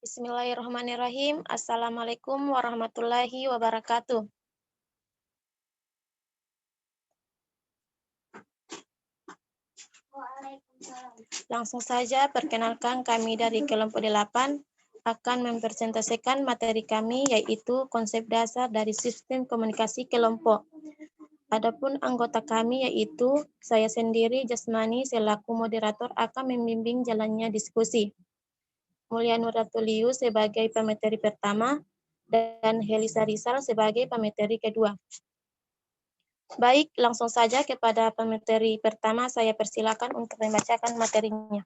Bismillahirrahmanirrahim. Assalamualaikum warahmatullahi wabarakatuh. Langsung saja, perkenalkan kami dari kelompok 8 akan mempresentasikan materi kami, yaitu konsep dasar dari sistem komunikasi kelompok. Adapun anggota kami yaitu saya sendiri, Jasmani, selaku moderator akan membimbing jalannya diskusi. Mulia Nuratuliu sebagai pemateri pertama, dan Helisa Rizal sebagai pemateri kedua. Baik, langsung saja kepada pemateri pertama, saya persilakan untuk membacakan materinya.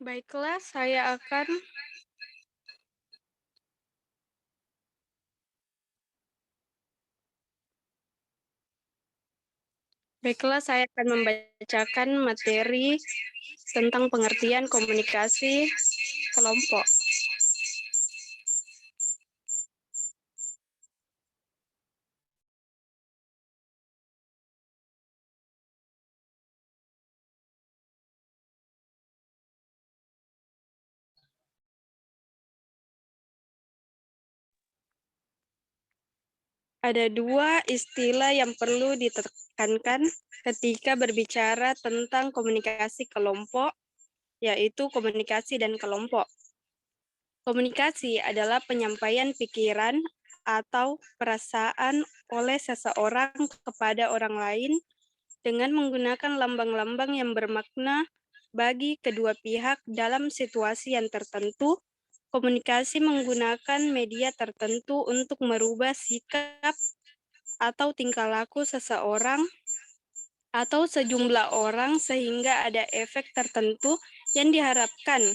Baiklah, saya akan membacakan materi tentang pengertian komunikasi kelompok. Ada dua istilah yang perlu ditekankan ketika berbicara tentang komunikasi kelompok, yaitu komunikasi dan kelompok. Komunikasi adalah penyampaian pikiran atau perasaan oleh seseorang kepada orang lain dengan menggunakan lambang-lambang yang bermakna bagi kedua pihak dalam situasi yang tertentu. Komunikasi menggunakan media tertentu untuk merubah sikap atau tingkah laku seseorang atau sejumlah orang sehingga ada efek tertentu yang diharapkan.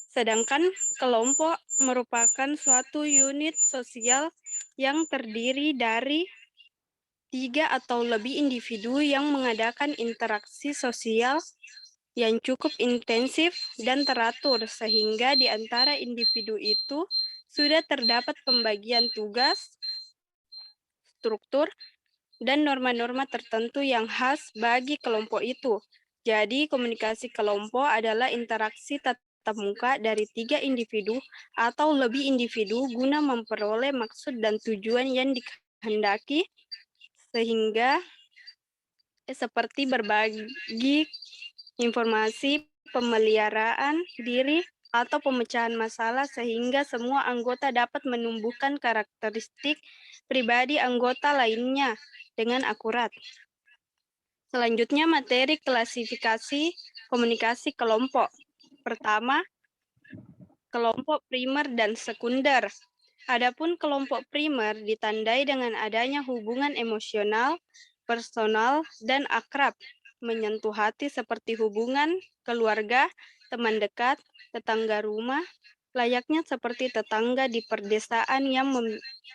Sedangkan kelompok merupakan suatu unit sosial yang terdiri dari 3 atau lebih individu yang mengadakan interaksi sosial yang cukup intensif dan teratur, sehingga di antara individu itu sudah terdapat pembagian tugas, struktur, dan norma-norma tertentu yang khas bagi kelompok itu. Jadi, komunikasi kelompok adalah interaksi tatap muka dari 3 individu atau lebih individu guna memperoleh maksud dan tujuan yang dikehendaki, sehingga seperti berbagi informasi, pemeliharaan diri, atau pemecahan masalah sehingga semua anggota dapat menumbuhkan karakteristik pribadi anggota lainnya. dengan akurat. Selanjutnya, materi klasifikasi komunikasi kelompok. Pertama, kelompok primer dan sekunder. Adapun kelompok primer ditandai dengan adanya hubungan emosional, personal, dan akrab, menyentuh hati seperti hubungan keluarga, teman dekat, tetangga rumah, layaknya seperti tetangga di perdesaan yang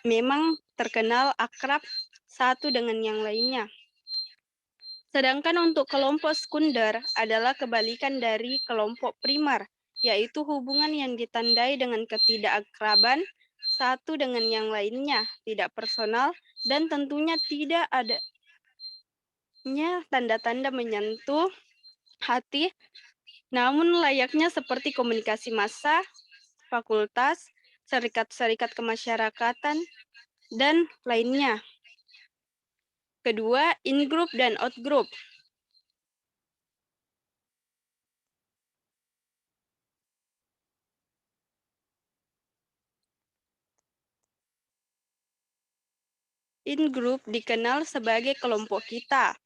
memang terkenal akrab satu dengan yang lainnya. Sedangkan untuk kelompok sekunder adalah kebalikan dari kelompok primer, yaitu hubungan yang ditandai dengan ketidakakraban satu dengan yang lainnya, tidak personal, dan tentunya tidak adanya tanda-tanda menyentuh hati, namun layaknya seperti komunikasi massa, fakultas, serikat-serikat kemasyarakatan, dan lainnya. Kedua, in-group dan out-group. In-group dikenal sebagai kelompok kita,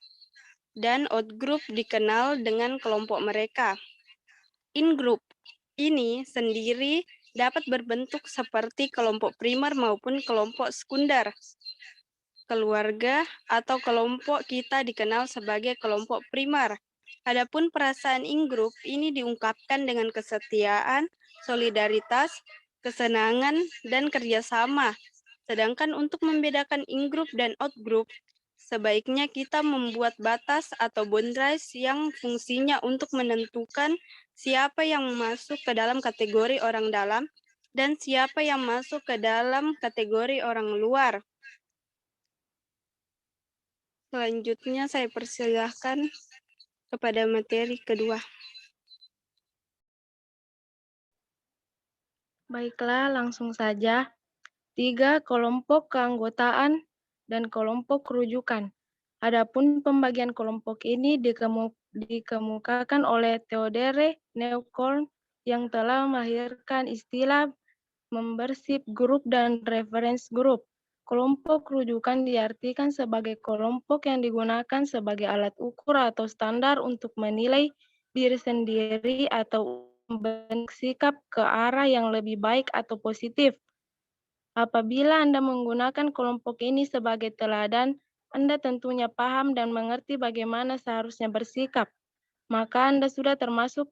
dan out-group dikenal dengan kelompok mereka. In-group ini sendiri dapat berbentuk seperti kelompok primer maupun kelompok sekunder. Keluarga atau kelompok kita dikenal sebagai kelompok primer. Adapun perasaan in-group ini diungkapkan dengan kesetiaan, solidaritas, kesenangan, dan kerjasama. Sedangkan untuk membedakan in-group dan out-group, sebaiknya kita membuat batas atau boundaries yang fungsinya untuk menentukan siapa yang masuk ke dalam kategori orang dalam dan siapa yang masuk ke dalam kategori orang luar. Selanjutnya saya persilahkan kepada materi kedua. Baiklah, langsung saja. 3. Kelompok keanggotaan dan kelompok rujukan. Adapun pembagian kelompok ini dikemukakan oleh Theodore Neukorn yang telah melahirkan istilah membership group dan reference group. Kelompok rujukan diartikan sebagai kelompok yang digunakan sebagai alat ukur atau standar untuk menilai diri sendiri atau membentuk sikap ke arah yang lebih baik atau positif. Apabila Anda menggunakan kelompok ini sebagai teladan, Anda tentunya paham dan mengerti bagaimana seharusnya bersikap. Maka Anda sudah termasuk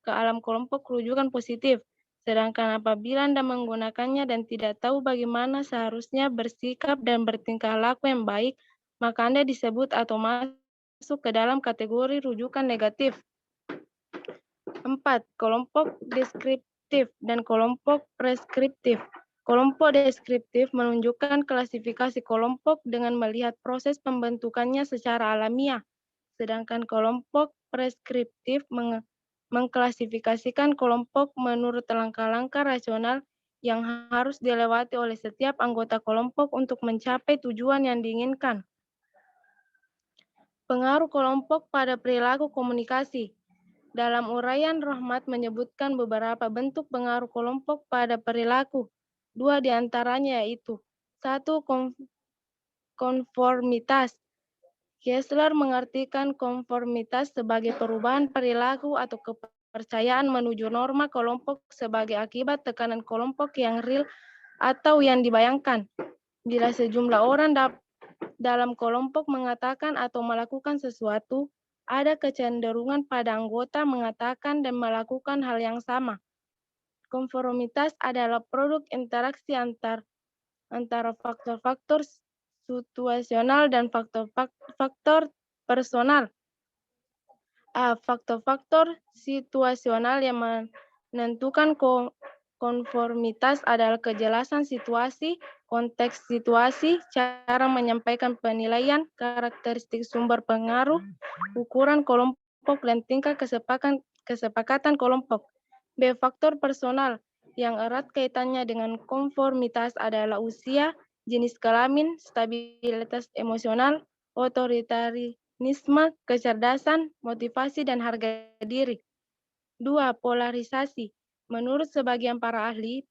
ke alam kelompok rujukan positif. Sedangkan apabila Anda menggunakannya dan tidak tahu bagaimana seharusnya bersikap dan bertingkah laku yang baik, maka Anda disebut atau masuk ke dalam kategori rujukan negatif. 4. Kelompok deskriptif dan kelompok preskriptif. Kelompok deskriptif menunjukkan klasifikasi kelompok dengan melihat proses pembentukannya secara alamiah. Sedangkan kelompok preskriptif mengklasifikasikan kelompok menurut langkah-langkah rasional yang harus dilewati oleh setiap anggota kelompok untuk mencapai tujuan yang diinginkan. Pengaruh kelompok pada perilaku komunikasi. Dalam uraian Rohmat menyebutkan beberapa bentuk pengaruh kelompok pada perilaku. 2 diantaranya yaitu 1. Konformitas. Kessler mengartikan konformitas sebagai perubahan perilaku atau kepercayaan menuju norma kelompok sebagai akibat tekanan kelompok yang real atau yang dibayangkan. Bila sejumlah orang dalam kelompok mengatakan atau melakukan sesuatu, ada kecenderungan pada anggota mengatakan dan melakukan hal yang sama. Konformitas adalah produk interaksi antara faktor-faktor situasional dan faktor-faktor personal. Faktor-faktor situasional yang menentukan konformitas adalah kejelasan situasi, konteks situasi, cara menyampaikan penilaian, karakteristik sumber pengaruh, ukuran kelompok, dan tingkat kesepakatan kelompok. B. Faktor personal yang erat kaitannya dengan konformitas adalah usia, jenis kelamin, stabilitas emosional, otoritarisme, kecerdasan, motivasi, dan harga diri. 2. Polarisasi. Menurut sebagian para ahli,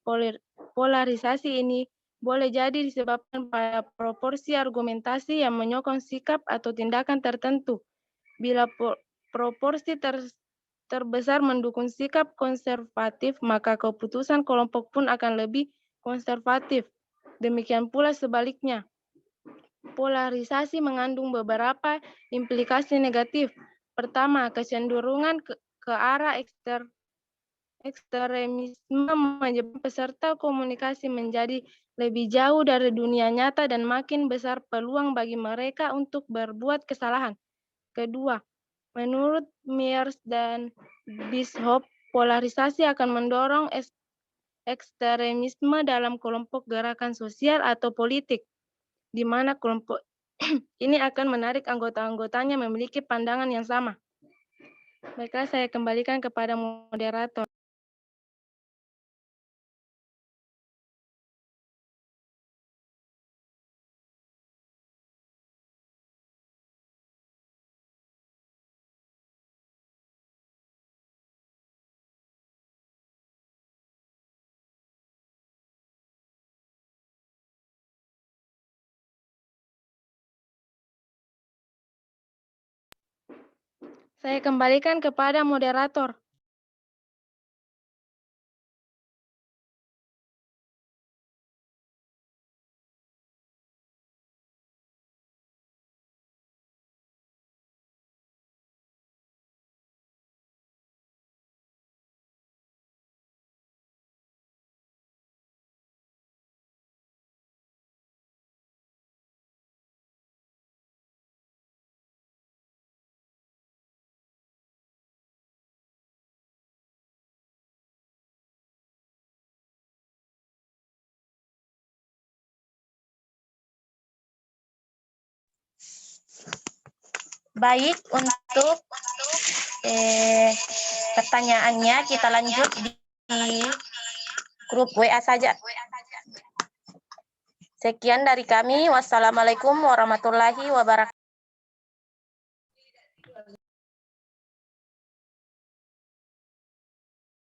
polarisasi ini boleh jadi disebabkan pada proporsi argumentasi yang menyokong sikap atau tindakan tertentu. Bila proporsi terbesar mendukung sikap konservatif, maka keputusan kelompok pun akan lebih konservatif. Demikian pula sebaliknya. Polarisasi mengandung beberapa implikasi negatif. Pertama, kecenderungan ke arah ekstremisme menyebabkan peserta komunikasi menjadi lebih jauh dari dunia nyata dan makin besar peluang bagi mereka untuk berbuat kesalahan. Kedua, menurut Myers dan Bishop, polarisasi akan mendorong ekstremisme dalam kelompok gerakan sosial atau politik, di mana kelompok ini akan menarik anggota-anggotanya memiliki pandangan yang sama. Baiklah, saya kembalikan kepada moderator. Saya kembalikan kepada moderator. Baik, untuk pertanyaannya kita lanjut di grup WA saja. Sekian dari kami. Wassalamualaikum warahmatullahi wabarakatuh.